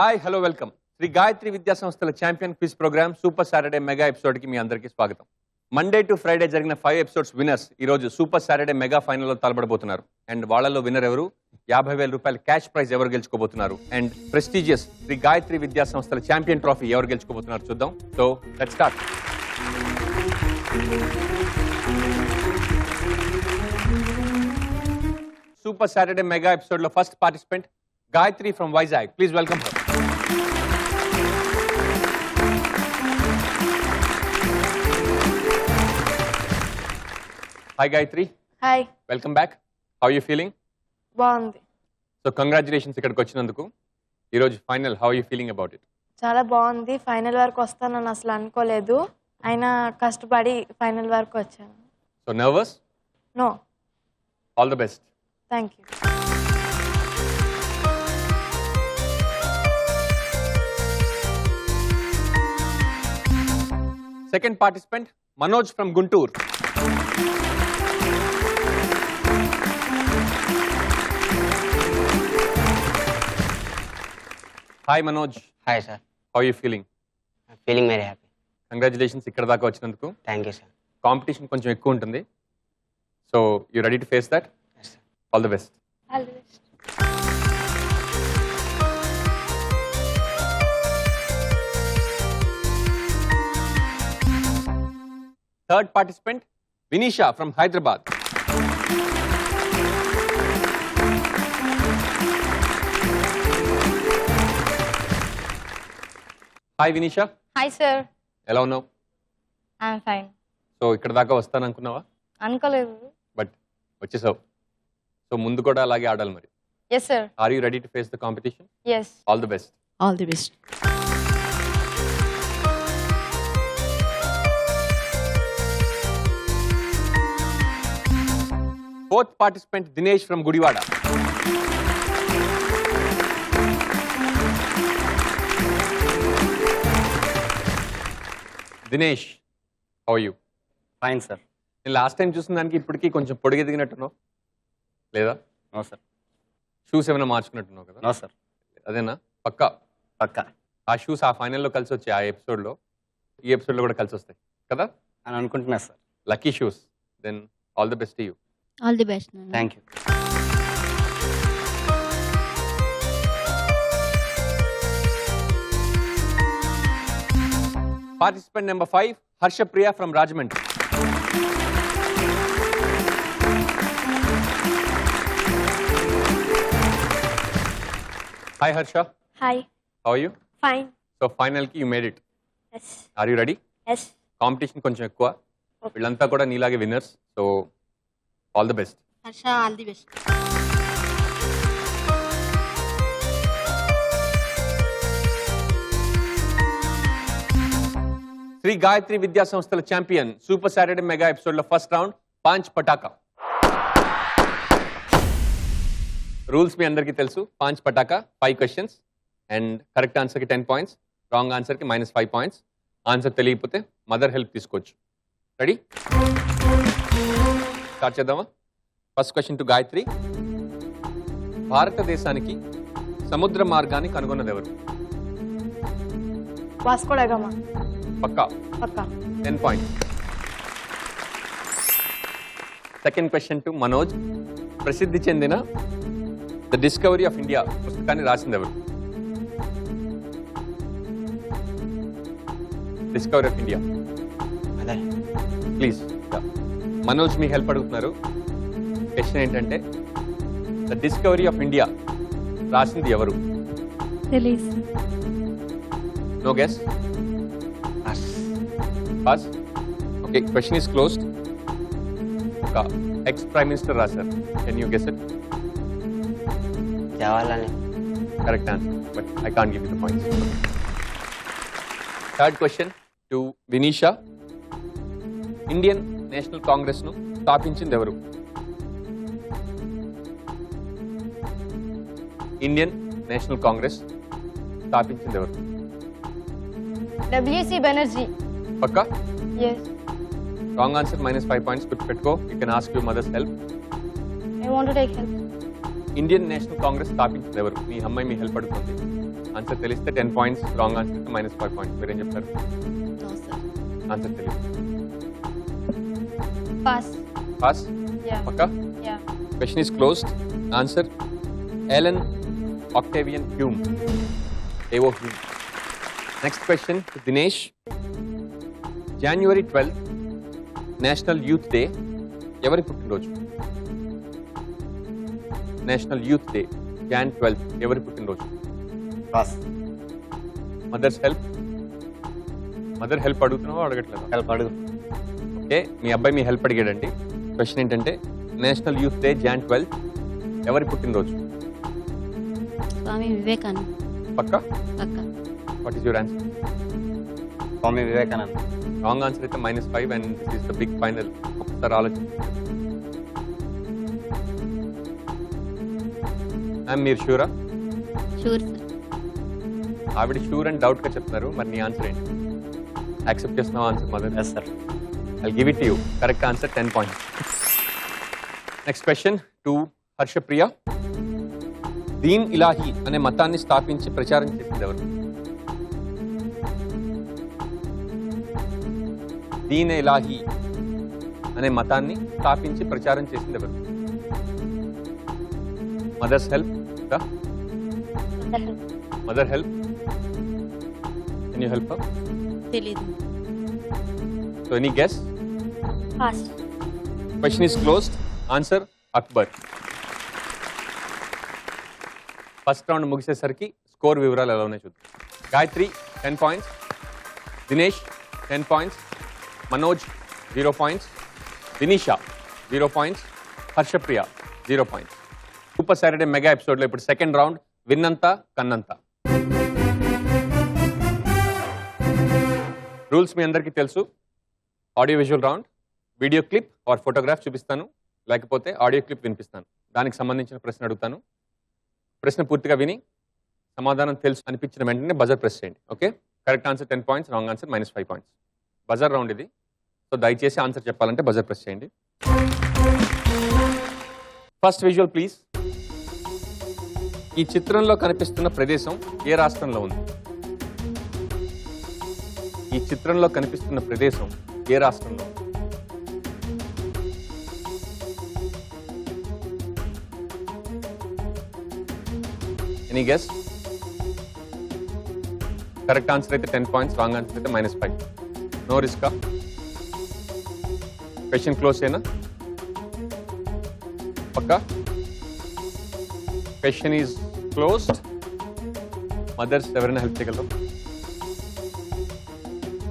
Hi hello welcome Sri Gayatri Vidya సంస్థల champion quiz program super Saturday mega ఎపిసోడ్కి మీ అందరికీ స్వాగతం. మండే టు ఫ్రైడే జరిగిన 5 ఎపిసోడ్స్ విన్నర్స్ ఈ రోజు సూపర్ సాటర్డే మెగా ఫైనల్లో తలబడబోతున్నారు. అండ్ వాళ్ళలో విన్నర్ ఎవరు, 50,000 రూపాయల క్యాష్ ప్రైజ్ ఎవరు గెలుచుకోబోతున్నారు, అండ్ ప్రెస్టీజియస్ శ్రీ గాయత్రి విద్యా సంస్థల ఛాంపియన్ ట్రోఫీ ఎవరు గెలుచుకోబోతున్నారు చూద్దాం. So let's start. Super Saturday mega episode లో first participant Gayatri from Vizag. Please welcome her. Hi Gayatri. Hi. Welcome back. How are you feeling? బాగుంది. So congratulations ఇక్కడికి వచ్చినందుకు. ఈ రోజు final. How are you feeling about it? చాలా బాగుంది. Final వరకు వస్తానని అసలు అనుకోలేదు. అయినా కష్టపడి ఫైనల్ వరకు వచ్చాను. So nervous? No. All the best. Thank you. Second participant Manoj from Guntur. Hi Manoj. Hi sir. How are you feeling? I'm feeling very happy. Congratulations ఇక్కడ దాకా వచ్చినందుకు. Thank you sir. కాంపిటీషన్ కొంచెం ఎక్కువ ఉంటుంది. So you ready to face that? Yes sir. All the best. All the best. Third participant Vinisha from Hyderabad. Hi Vinisha. Hi sir, ఎలా ఉన్నావు? I'm fine. So ఇక్కడ దాకా వస్తాను అనుకున్నావా? అనుకోలేదు. బట్ వచ్చేసావు. సో ముందు కూడా అలాగే ఆడాలి మరి. Yes sir. Are you ready to face the competition? Yes. All the best. All the best. Fourth participant Dinesh from Gudiwada. Dinesh, how are you? Fine sir. నేను లాస్ట్ టైం చూసిన దానికి ఇప్పటికీ కొంచెం పొడిగి దిగినట్టున్నావు లేదా? No sir. షూస్ ఏమైనా మార్చుకున్నట్టున్నావు కదా? No sir. అదేనా? పక్కా. పక్కా ఆ షూస్ ఆ ఫైనల్లో కలిసి వచ్చాయి ఆ ఎపిసోడ్లో, ఈ ఎపిసోడ్లో కూడా కలిసి వస్తాయి కదా? అని అనుకుంటున్నా sir. Lucky shoes. Then all the best you. All the best. Thank you. Participant number 5 Harsha Priya from Rajahmundry. Hi Harsha, Hi. how are you? Fine. So final ki you made it. Yes. Are you ready? Yes. Competition కొంచెం ఎక్కువ, వీళ్ళంతా కూడా నీలాగే winners. So all the best. Harsha, all the best. Sri Gayatri Vidya సంస్థల champion super Saturday mega episode లో first round Paanch Pataka. Rules మీ అందరికీ తెలుసు. Paanch Pataka 5 questions and correct ఆన్సర్కి 10 పాయింట్స్, రాంగ్ ఆన్సర్కి -5 పాయింట్స్. ఆన్సర్ తెలియకపోతే మదర్ హెల్ప్ తీసుకోవచ్చు. రెడీ? స్టార్ట్ చేద్దామా? First question to Gayatri. భారతదేశానికి సముద్ర మార్గాన్ని కనుగొన్నది ఎవరు? Vasco da Gama. పక్కా. పక్కా. 10 points. Second question to Manoj. ప్రసిద్ధి చెందిన ద డిస్కవరీ ఆఫ్ ఇండియా పుస్తకాన్ని రాసింది ఎవరు? Discovery of India. అదే ప్లీజ్. మనోజ్ మీ హెల్ప్ అడుగుతున్నారు. క్వశ్చన్ ఏంటంటే ద డిస్కవరీ ఆఫ్ ఇండియా రాసింది ఎవరు? Release. No guess? Pass. Pass. Okay, question is closed. ఒక ఎక్స్ ప్రైమ్ మినిస్టర్ రాశారు. Can you guess it? Jawaharlal. Correct answer, but I can't give you the points. Third question to Vinisha. Indian National Congress ను స్థాపించింది ఎవరు? Indian National Congress స్థాపించింది ఎవరు? W.C. Banerjee. పక్కా? Yes. Wrong answer -5 points. పెట్టుకో. You can ask your mother's help. I want to take help. Indian National Congress స్థాపించింది ఎవరు? మీ అమ్మాయి మీ హెల్ప్ అడుగుతుంది. ఆన్సర్ తెలిస్తే 10 పాయింట్స్, రాంగ్ ఆన్సర్ అయితే -5 పాయింట్స్. మీరేం చెప్తారు? No sir. ఆన్సర్ తెలియదు. పాస్. పాస్ యా పక్కా? Yeah question is closed. Answer Allan Octavian Hume. A O Hume. Next question to Dinesh. January 12th national youth day ఎవరి పుట్టినరోజు? National youth day Jan 12th ఎవరి పుట్టినరోజు? Pass. Mother's help. Mother help అడుగుతున్నావా అడగట్లేదా? Help అడుగు. Okay, మీ అబ్బాయి మీ హెల్ప్ అడిగాడండి. క్వశ్చన్ ఏంటంటే national youth day Jan 12th ఎవరి పుట్టినరోజు? స్వామి వివేకానంద. పక్కా? పక్క. What is your answer? Swami Vivekananda. Wrong answer అయితే -5 and this is the big final. ఒకసారి ఆలోచించండి. మ్యామ్ మీరు షూరా? Sure sir. ఆవిడ షూర్ అండ్ డౌట్ గా చెప్తున్నారు. మరి నీ ఆన్సర్ ఏంటి? యాక్సెప్ట్ చేస్తున్నావు answer mother? Yes sir. I'll give it to you. Correct answer, 10 points. Next question to Harshapriya. Deen Ilahi అనే మతాన్ని స్థాపించి ప్రచారం చేసింది ఎవరు? దీన్ ఇలాహి అనే మతాన్ని స్థాపించి ప్రచారం చేసింది ఎవరు? Mother's help. Mother help. Can you help? తెలీదు. So any guess? Pass. Question is closed. Answer Akbar. First round ముగిసేసరికి స్కోర్ వివరాలు ఎలా ఉన్నాయి చూద్దాం. Gayatri 10 points, Dinesh 10 points, Manoj 0 points, Vinisha 0 points, Harshapriya 0 points. Super Saturday mega ఎపిసోడ్లో ఇప్పుడు సెకండ్ రౌండ్ విన్నంత కన్నంత. రూల్స్ మీ అందరికీ తెలుసు. Audio visual round. Video clip or photograph చూపిస్తాను, లేకపోతే ఆడియో క్లిప్ వినిపిస్తాను. దానికి సంబంధించిన ప్రశ్న అడుగుతాను. ప్రశ్న పూర్తిగా విని సమాధానం తెలుసు అనిపించిన వెంటనే బజర్ ప్రెస్ చేయండి. Okay? Correct answer 10 points, wrong answer -5 points. Buzzer round ఇది. సో దయచేసి ఆన్సర్ చెప్పాలంటే బజర్ ప్రెస్ చేయండి. First visual please. ఈ చిత్రంలో కనిపిస్తున్న ప్రదేశం ఏ రాష్ట్రంలో ఉంది? ఈ చిత్రంలో కనిపిస్తున్న ప్రదేశం ఏ రాష్ట్రంలో ఉంది? Any guess? కరెక్ట్ ఆన్సర్ అయితే 10 పాయింట్స్, రాంగ్ ఆన్సర్ అయితే -5. No risk. క్వశ్చన్ క్లోజ్ అయినా పక్కా? Question is closed. మదర్స్ ఎవరైనా హెల్ప్ చేయగలరు?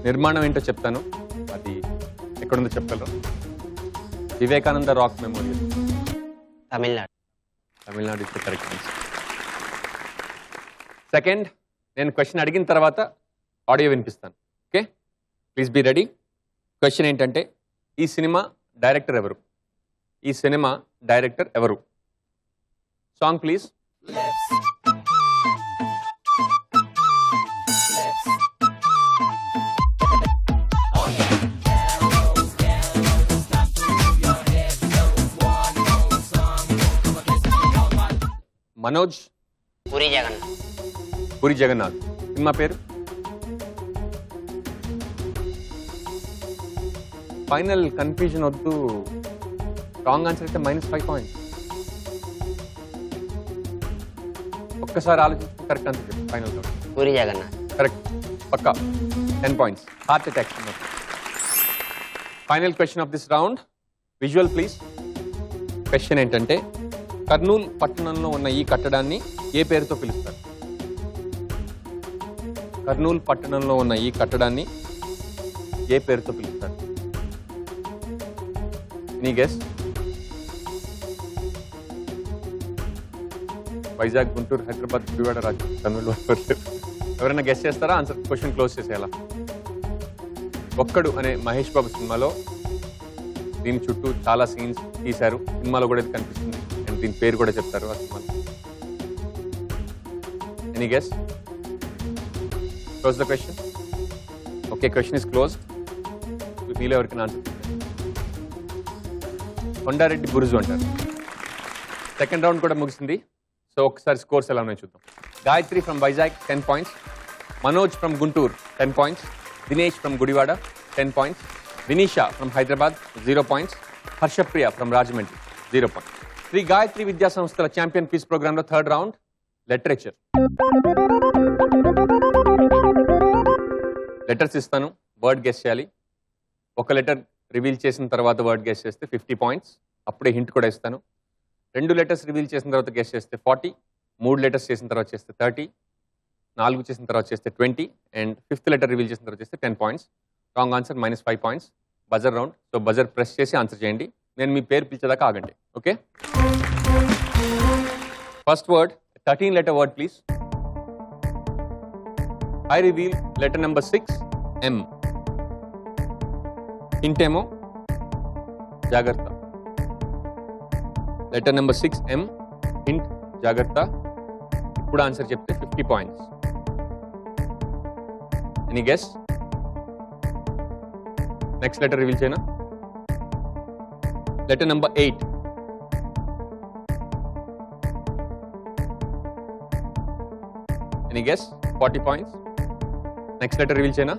నిర్మాణం ఏంటో చెప్తాను, అది ఎక్కడుందో చెప్పగలరు? Vivekananda rock memorial, Tamil Nadu. Tamil Nadu is the correct answer. Second, నేను క్వశ్చన్ అడిగిన తర్వాత ఆడియో వినిపిస్తాను. Okay, please be ready. Question ఏంటంటే ఈ సినిమా డైరెక్టర్ ఎవరు? ఈ సినిమా డైరెక్టర్ ఎవరు? Song please. Manoj. Puri Jagannadh. Puri Jagannadh. Cinema పేరు? ఫైనల్ కన్ఫ్యూజన్ వద్దు. రాంగ్ ఆన్సర్ అయితే -5 పాయింట్స్. ఒక్కసారి ఆలోచించి కరెక్ట్ ఆన్సర్ చెప్పు. ఫైనల్ పూరి జగన్నాథ్. కరెక్ట్, పక్కా 10 points. Heart attack. Final question of this round. Visual please. Question ఏంటంటే కర్నూలు పట్టణంలో ఉన్న ఈ కట్టడాన్ని ఏ పేరుతో పిలుస్తారు? కర్నూలు పట్టణంలో ఉన్న ఈ కట్టడాన్ని ఏ పేరుతో పిలుస్తారు? నీ గెస్? వైజాగ్, గుంటూరు, హైదరాబాద్, విజయవాడ, రాజు, కర్నూలు. ఎవరైనా గెస్ చేస్తారా? ఆన్సర్ క్వశ్చన్ క్లోజ్ చేసేయాలా? ఒక్కడు అనే మహేష్ బాబు సినిమాలో దీని చుట్టూ చాలా సీన్స్ తీశారు. సినిమాలో కూడా ఇది కనిపిస్తుంది అండ్ దీని పేరు కూడా చెప్తారు ఆ సినిమాలో. Any guess? Close the question. Okay, question is close. మీలో ఎవరికైనా ఆన్సర్? కొండారెడ్డి బురుజు అంటారు. సెకండ్ రౌండ్ కూడా ముగిసింది. సో ఒకసారి స్కోర్స్ ఎలా ఉన్నాయో చూద్దాం. Gayatri from Vizag, 10 points. Manoj from Guntur, 10 points. Dinesh from Gudivada, 10 points. Vinisha from Hyderabad, 0 points. Harshapriya from Rajahmundry, 0 points. Sri Gayatri Vidya Samsthala Champion Quiz Program lo third round, literature. Letters ఇస్తాను, word guess చేయాలి. ఒక letter reveal చేసిన తర్వాత word guess చేస్తే 50 points. అప్పుడే hint కూడా ఇస్తాను. 2 letters reveal చేసిన తర్వాత గెస్ చేస్తే 40, 3 లెటర్స్ చేసిన తర్వాత చేస్తే 30, 4 చేసిన తర్వాత చేస్తే 20 అండ్ 5th లెటర్ రివీల్ చేసిన తర్వాత చేస్తే 10 points. Wrong answer -5 points. Buzzer round. So buzzer press చేసి ఆన్సర్ చేయండి. నేను మీ పేరు పిలిచేదాకా ఆగండి. Okay, first word 13 letter word please. I reveal letter number 6, M. Hint ఏమో జాగ్రత్త. లెటర్ నెంబర్ 6 M, హింట్ జాగ్రత్త. ఇప్పుడు ఆన్సర్ చెప్తే 50 points. Any guess? Next letter reveal చేయనా? Letter number 8. Any guess? 40 points. Next letter reveal చేయనా?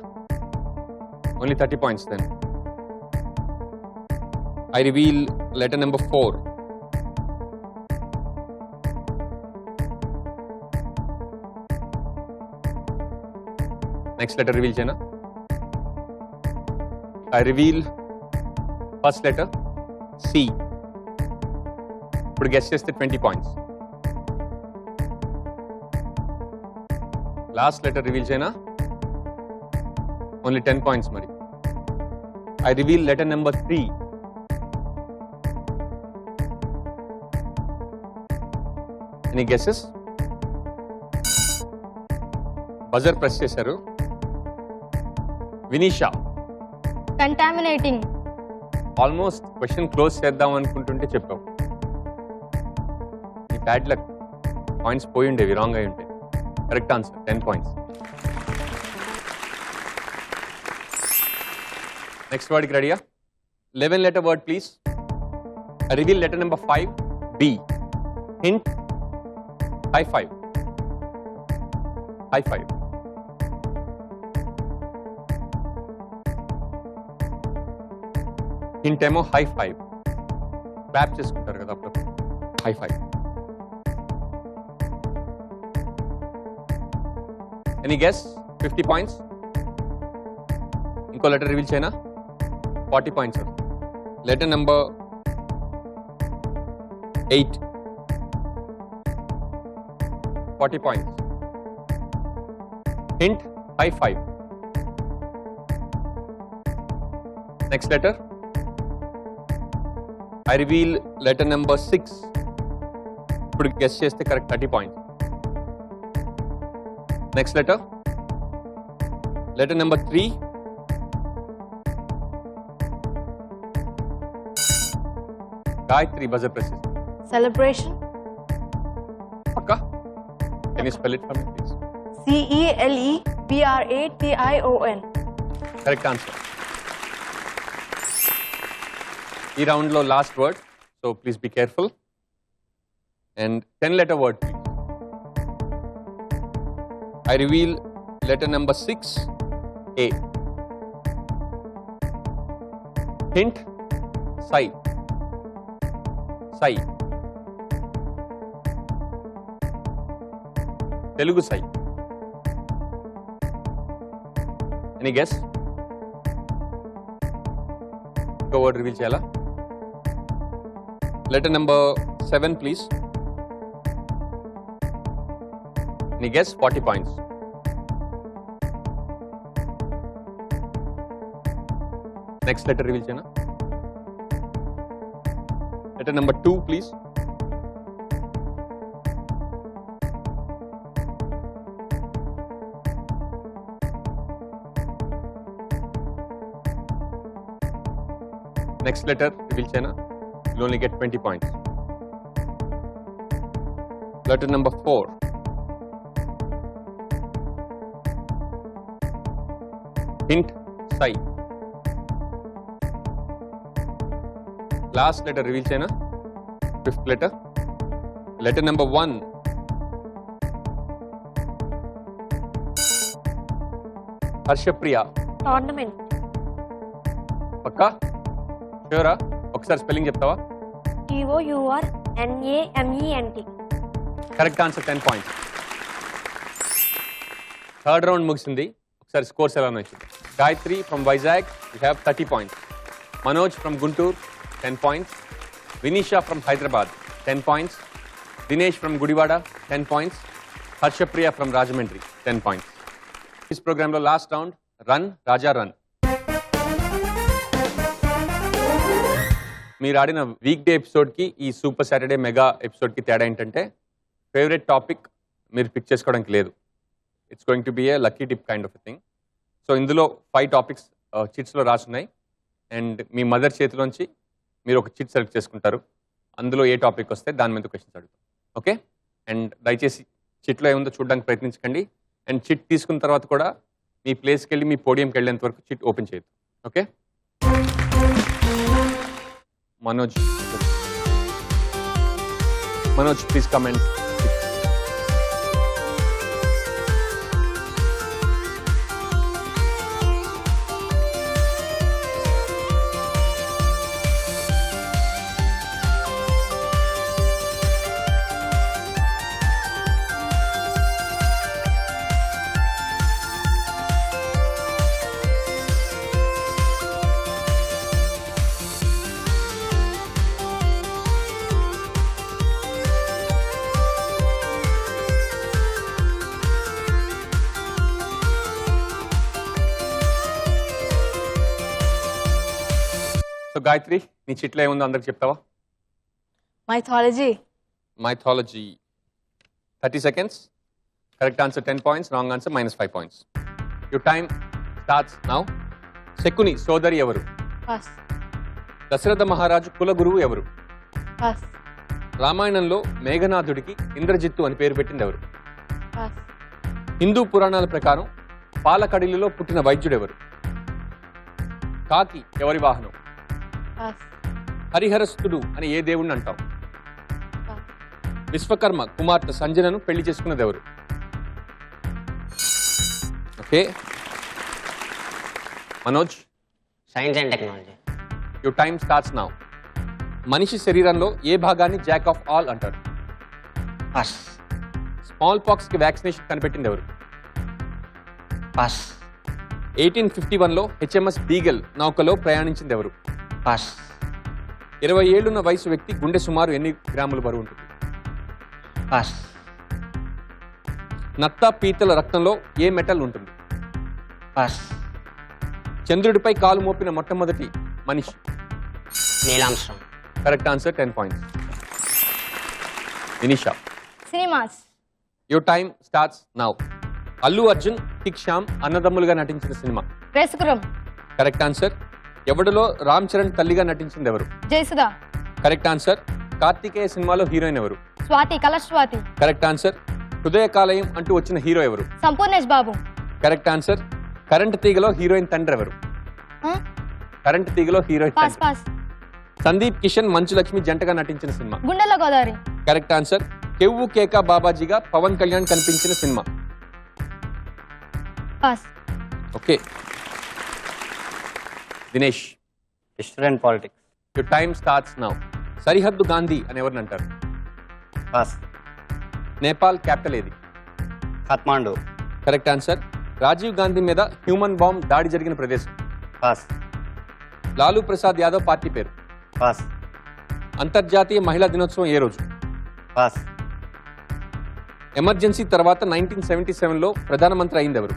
Only 30 points then. I reveal letter number 4. Next letter reveal చేయనా? I reveal first letter C. ఇప్పుడు guess చేస్తే 20 points. Last letter reveal చేయనా? Only 10 points మరి. I reveal letter number 3. Any guesses? Buzzer press చేశారు. Vinisha. కంటామినేటింగ్. Almost question close చేద్దాం అనుకుంటుంటే చెప్పావు. ఈ బ్యాడ్ లక్. పాయింట్స్ పోయి ఉండేవి రాంగ్ అయి ఉంటే. Correct answer 10 points. నెక్స్ట్ వర్డ్కి రెడీయా? 11 letter word please. I reveal letter number 5, B. Hint, high five. High five. Hint ఏమో high five. క్లాప్ చేసుకుంటారు కదా అప్పుడు. High five. Any guess? 50 points. ఇంకో లెటర్ రివీల్ చేయనా? 40 points. Letter number 8. 40 points. Hint, high five. Next letter. I reveal letter number 6. ఇప్పుడు guess చేస్తే correct 30 points. Next letter. Letter number 3. Gayatri buzzer press. Celebration. పక్కా? Can you spell it for me, please? CELEBRATION. Correct answer. ఈ round లో last word, so please be careful. And 10 letter word please. I reveal letter number 6, A. Hint, Sai. Sai. Telugu Sai. Any guess? ఇంకో word reveal చేయాలా? Letter number 7 please. Any guess? 40 points. Next letter reveal చేయనా? Letter number 2 please. Next letter reveal చేయనా? You'll only get 20 points. Letter number 4. Hint, Sai. Last letter reveal చేయనా? 5th letter. Letter number 1. Harshapriya tournament. పక్కా షూరా? ఒకసారి spelling చెప్తావా? TOURNAMENT. Correct answer, 10 points. Third round ముగిసింది. ఒకసారి scores ఎలా ఉన్నాయి? Gayatri from Vizag, you have 30 points. Manoj from Guntur, 10 points. Vinisha from Hyderabad, 10 points. Dinesh from Gudivada, 10 points. Harshapriya from Rajahmundry, 10 points. ఈ ప్రోగ్రాంలో last round run Raja run. మీరు ఆడిన వీక్ డే ఎపిసోడ్కి ఈ సూపర్ సాటర్డే మెగా ఎపిసోడ్కి తేడా ఏంటంటే ఫేవరెట్ టాపిక్ మీరు పిక్ చేసుకోవడానికి లేదు. It's going to be A lucky tip kind of a thing. So ఇందులో 5 టాపిక్స్ చిట్స్లో రాసున్నాయి. అండ్ మీ మదర్ చేతిలోంచి మీరు ఒక చిట్ సెలెక్ట్ చేసుకుంటారు. అందులో ఏ టాపిక్ వస్తే దాని మీద క్వశ్చన్స్ అడుగుతాం. ఓకే? అండ్ దయచేసి చిట్లో ఏముందో చూడడానికి ప్రయత్నించకండి. అండ్ చిట్ తీసుకున్న తర్వాత కూడా మీ ప్లేస్కి వెళ్ళి మీ పోడియంకి వెళ్ళేంత వరకు చిట్ ఓపెన్ చేయదు. Okay? Manoj please comment. So Gayatri, నీ చిట్లో ఏముందో అందరికి చెప్తావా? Mythology. Mythology. 30 seconds. Correct answer 10 points, wrong answer -5 points. Your time starts now. Shakuni సోదరి ఎవరు? పాస్. దశరథ మహారాజు కుల గురువు ఎవరు? పాస్. రామాయణంలో మేఘనాథుడికి ఇంద్రజిత్తు అని పేరు పెట్టింది ఎవరు? పాస్. హిందూ పురాణాల ప్రకారం పాలకడిలిలో పుట్టిన వైద్యుడు ఎవరు? కాకి ఎవరి వాహనం? పాస్. హరిహరస్తుడు అని ఏ దేవుణ్ణి అంటాం? పాస్. విశ్వకర్మ కుమార్తె సంజనను పెళ్లి చేసుకున్నది ఎవరు? Okay Manoj, science and technology. Your time starts now. మనిషి శరీరంలో ఏ భాగాన్ని జాక్ ఆఫ్ ఆల్ అంటారు? పాస్. స్మాల్ పాక్స్ కి వ్యాక్సినేషన్ కనిపెట్టింది ఎవరు? పాస్. 1851లో HMS బీగల్ నౌకలో ప్రయాణించింది ఎవరు? పాస్. 20 ఏళ్లున్న వయసు వ్యక్తి గుండె సుమారు ఎన్ని గ్రాములు బరువు ఉంటుంది? పాస్. నత్త పీతల రక్తంలో ఏ మెటల్ ఉంటుంది? పాస్. చంద్రుడిపై కాలు మోపిన మొట్టమొదటి మనిషి? Neil Armstrong. Correct answer, 10 points. Vinisha, cinemas. Your time starts now. Allu Arjun, kick Shyam అన్నదమ్ములుగా నటించిన సినిమా? రేసుకురం. Correct answer. ఎవడిలో రామ్ చరణ్ తల్లిగా నటించింది ఎవరు? జయసుధ. Correct answer. కార్తికేయ సినిమాలో హీరోయిన్ ఎవరు? Swathi. Colour Swathi. Correct answer. Hrudaya Kalayam అంటూ వచ్చిన హీరో ఎవరు? Sampoornesh Babu. Correct answer. Current తీగలో హీరోయిన్ తండ్రి ఎవరు? కరెంట్ తీగలో హీరోయిన్ పాస్. తండ్రి. పాస్. సందీప్ కిషన్, మంచు లక్ష్మి జంటగా నటించిన సినిమా? గుండెల గోదావరి. Correct answer. కెవ్వు కేక బాబాజీగా పవన్ కళ్యాణ్ కనిపించిన cinema? Pass. Okay Dinesh, history and politics. Your time starts now. సరిహద్దు గాంధీ అని ఎవరిని అంటారు? పాస్. నేపాల్ క్యాపిటల్ ఏది? ఖాత్మాండు. Correct answer. రాజీవ్ గాంధీ మీద హ్యూమన్ బాంబ్ దాడి జరిగిన ప్రదేశం? పాస్. లాలూ ప్రసాద్ యాదవ్ పార్టీ పేరు? పాస్. అంతర్జాతీయ మహిళా దినోత్సవం ఏ రోజు? పాస్. ఎమర్జెన్సీ తర్వాత 1977లో ప్రధానమంత్రి అయింది ఎవరు?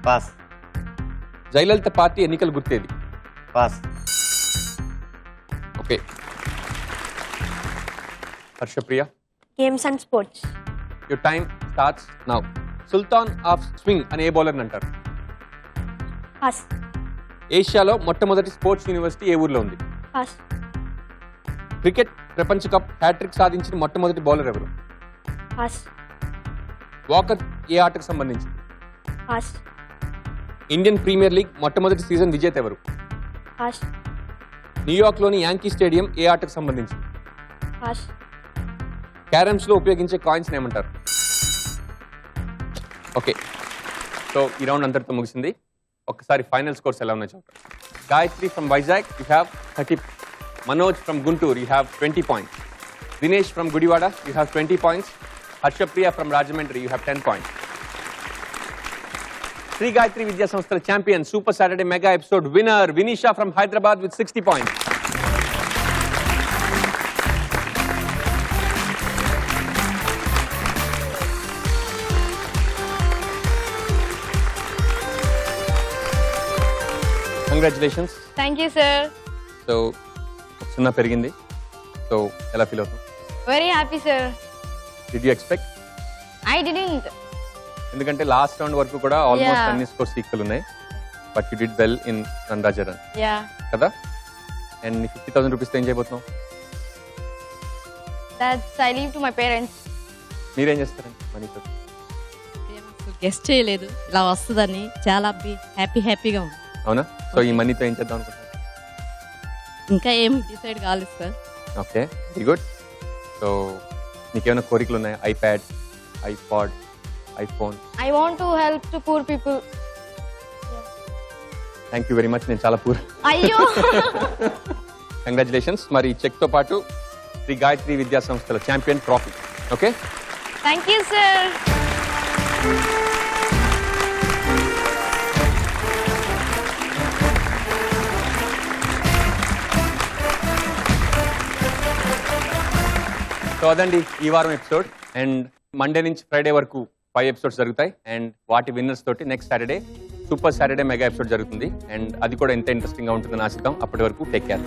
పాస్. జయలలిత పార్టీ ఎన్నికల గుర్తేది? Pass. Okay Harshapriya, games and sports. Your time starts now. Sultan of swing అని ఏ బౌలర్ని అంటారు? పాస్. ఏషియాలో మొట్టమొదటి స్పోర్ట్స్ యూనివర్సిటీ ఏ ఊర్లో ఉంది? పాస్. క్రికెట్ ప్రపంచ కప్ హ్యాట్రిక్ సాధించిన మొట్టమొదటి బౌలర్ ఎవరు? పాస్. వాకర్ ఏ ఆటకు సంబంధించింది? పాస్. ఇండియన్ ప్రీమియర్ లీగ్ మొట్టమొదటి సీజన్ విజేత ఎవరు? పాస్. న్యూయార్క్లోని యాంకీ స్టేడియం ఏ ఆటకు సంబంధించింది? పాస్. క్యారమ్స్లో ఉపయోగించే కాయిన్స్ ఏమంటారు? ఓకే సో ఈ రౌండ్ అంతటితో ముగిసింది. ఒక్కసారి ఫైనల్ స్కోర్స్ ఎలా ఉన్నాయి చూద్దాం. Gayatri from Vizag you have 30. Manoj from Guntur you have 20 points. Dinesh from Gudivada you have 20 points. Harshapriya from Rajahmundry you have 10 points. Sri Gayatri Vidya సంస్థల champion super Saturday mega episode winner Vinisha from Hyderabad with 60 points. Congratulations. Thank you sir. So సున్నా పెరిగింది. So ఎలా feel అవుతాం? Very happy sir. Did you expect? I didn't. ఎందుకంటే last round వరకు కూడా almost Yeah. అన్ని scores equal ఉన్నాయి. But you did well in run Raja run yeah. కదా. అండ్ 50,000 రూపీస్ ఏం చేయబోతున్నాం? That's I leave to my parents. మీరేం చేస్తారండి మనీతో? గెస్ట్ చేయలేదు ఇలా వస్తుందని. చాలా హ్యాపీగా ఉంది. అవునా? సో ఈ మనీతో ఏం చేద్దాం అనుకుంటున్నాం? ఇంకా ఏం డిసైడ్ కాలేదు sir. Okay, very good. So నీకేమైనా కోరికలు ఉన్నాయి? IPad, iPod, iPhone? I want to help to poor people. Thank you very much. నేను చాలా పూర్. అయ్యో. కంగ్రాచులేషన్స్. మరి ఈ చెక్తో పాటు శ్రీ గాయత్రి విద్యా సంస్థల champion trophy. Okay, thank you sir. So అదండి ఈ వారం ఎపిసోడ్. అండ్ మండే నుంచి ఫ్రైడే వరకు 5 ఎపిసోడ్స్ జరుగుతాయి. అండ్ వాటి విన్నర్స్ తోటి next Saturday super Saturday mega episode జరుగుతుంది. అండ్ అది కూడా ఎంత ఇంట్రెస్టింగ్ గా ఉంటుందని ఆశిద్దాం. అప్పటి వరకు టేక్ కేర్.